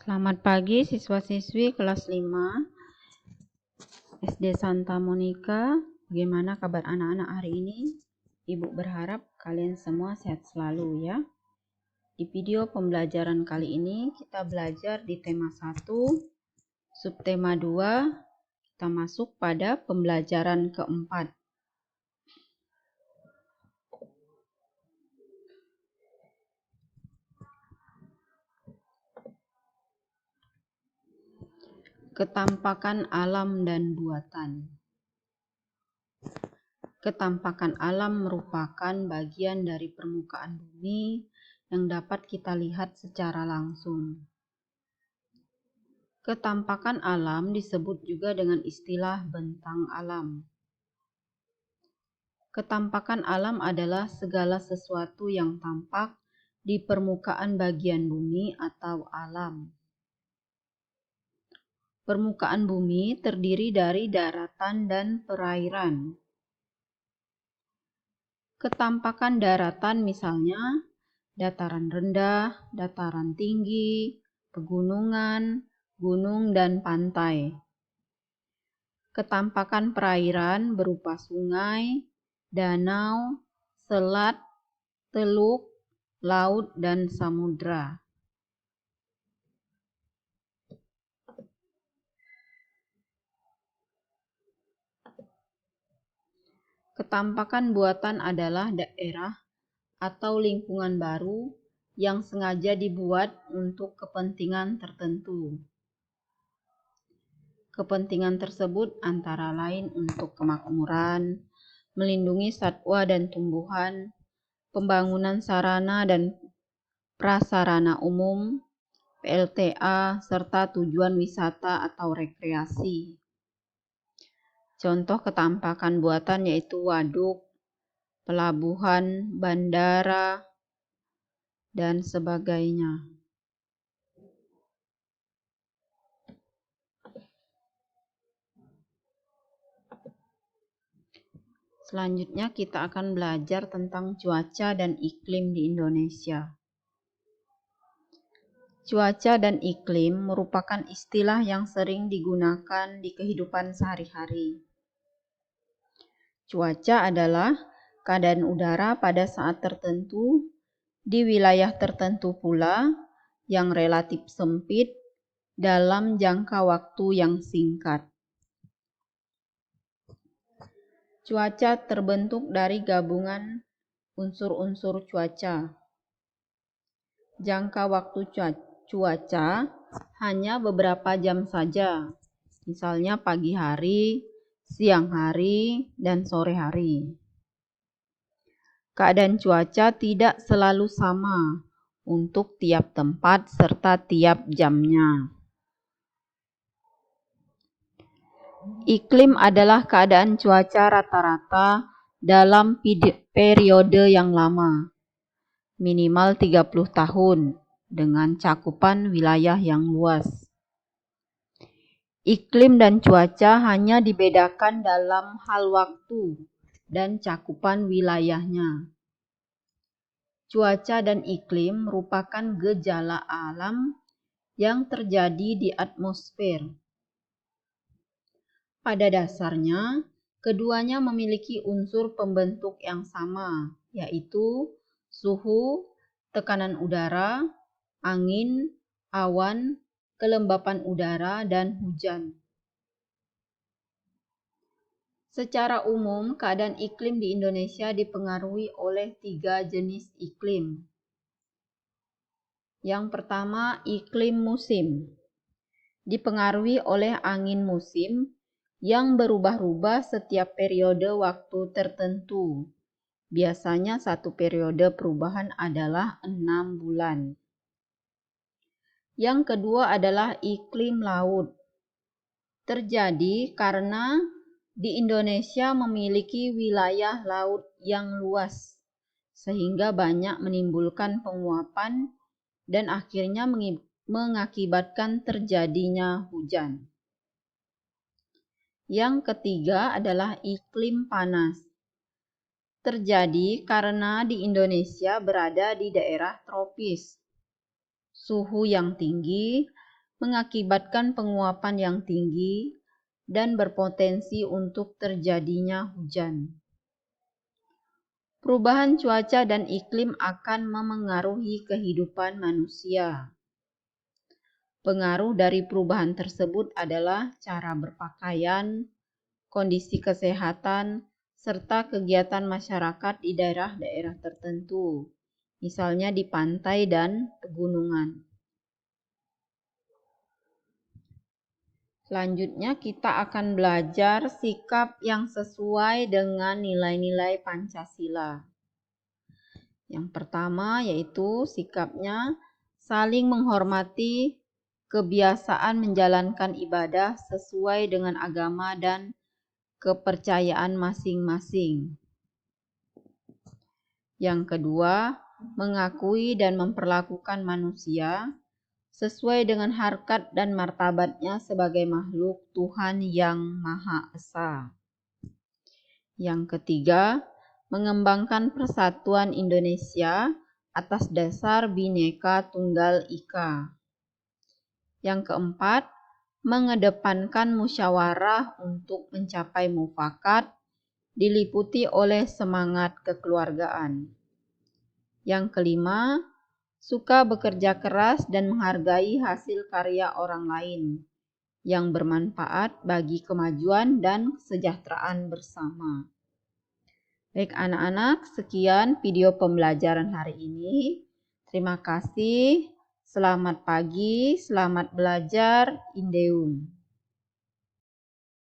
Selamat pagi siswa-siswi kelas 5 SD Santa Monica. Bagaimana kabar anak-anak hari ini? Ibu berharap kalian semua sehat selalu ya. Di video pembelajaran kali ini kita belajar di tema 1, subtema 2, kita masuk pada pembelajaran keempat. Ketampakan alam dan buatan. Ketampakan alam merupakan bagian dari permukaan bumi yang dapat kita lihat secara langsung. Ketampakan alam disebut juga dengan istilah bentang alam. Ketampakan alam adalah segala sesuatu yang tampak di permukaan bagian bumi atau alam. Permukaan bumi terdiri dari daratan dan perairan. Ketampakan daratan misalnya dataran rendah, dataran tinggi, pegunungan, gunung, dan pantai. Ketampakan perairan berupa sungai, danau, selat, teluk, laut, dan samudra. Ketampakan buatan adalah daerah atau lingkungan baru yang sengaja dibuat untuk kepentingan tertentu. Kepentingan tersebut antara lain untuk kemakmuran, melindungi satwa dan tumbuhan, pembangunan sarana dan prasarana umum, PLTA, serta tujuan wisata atau rekreasi. Contoh ketampakan buatan yaitu waduk, pelabuhan, bandara, dan sebagainya. Selanjutnya kita akan belajar tentang cuaca dan iklim di Indonesia. Cuaca dan iklim merupakan istilah yang sering digunakan di kehidupan sehari-hari. Cuaca adalah keadaan udara pada saat tertentu, di wilayah tertentu pula, yang relatif sempit dalam jangka waktu yang singkat. Cuaca terbentuk dari gabungan unsur-unsur cuaca. Jangka waktu cuaca hanya beberapa jam saja, misalnya pagi hari, siang hari, dan sore hari. Keadaan cuaca tidak selalu sama untuk tiap tempat serta tiap jamnya. Iklim adalah keadaan cuaca rata-rata dalam periode yang lama, minimal 30 tahun, dengan cakupan wilayah yang luas. Iklim dan cuaca hanya dibedakan dalam hal waktu dan cakupan wilayahnya. Cuaca dan iklim merupakan gejala alam yang terjadi di atmosfer. Pada dasarnya, keduanya memiliki unsur pembentuk yang sama, yaitu suhu, tekanan udara, angin, awan, kelembapan udara, dan hujan. Secara umum, keadaan iklim di Indonesia dipengaruhi oleh 3 jenis iklim. Yang pertama, iklim musim. Dipengaruhi oleh angin musim yang berubah-ubah setiap periode waktu tertentu. Biasanya satu periode perubahan adalah 6 bulan. Yang kedua adalah iklim laut. Terjadi karena di Indonesia memiliki wilayah laut yang luas, sehingga banyak menimbulkan penguapan dan akhirnya mengakibatkan terjadinya hujan. Yang ketiga adalah iklim panas. Terjadi karena di Indonesia berada di daerah tropis. Suhu yang tinggi mengakibatkan penguapan yang tinggi dan berpotensi untuk terjadinya hujan. Perubahan cuaca dan iklim akan memengaruhi kehidupan manusia. Pengaruh dari perubahan tersebut adalah cara berpakaian, kondisi kesehatan, serta kegiatan masyarakat di daerah-daerah tertentu, misalnya di pantai dan pegunungan. Selanjutnya kita akan belajar sikap yang sesuai dengan nilai-nilai Pancasila. Yang pertama yaitu sikapnya saling menghormati, kebiasaan menjalankan ibadah sesuai dengan agama dan kepercayaan masing-masing. Yang kedua, mengakui dan memperlakukan manusia sesuai dengan harkat dan martabatnya sebagai makhluk Tuhan yang Maha Esa. Yang ketiga, mengembangkan persatuan Indonesia atas dasar Bhinneka Tunggal Ika. Yang keempat, mengedepankan musyawarah untuk mencapai mufakat, diliputi oleh semangat kekeluargaan. Yang kelima, suka bekerja keras dan menghargai hasil karya orang lain yang bermanfaat bagi kemajuan dan kesejahteraan bersama. Baik anak-anak, sekian video pembelajaran hari ini. Terima kasih. Selamat pagi, selamat belajar. Indeum.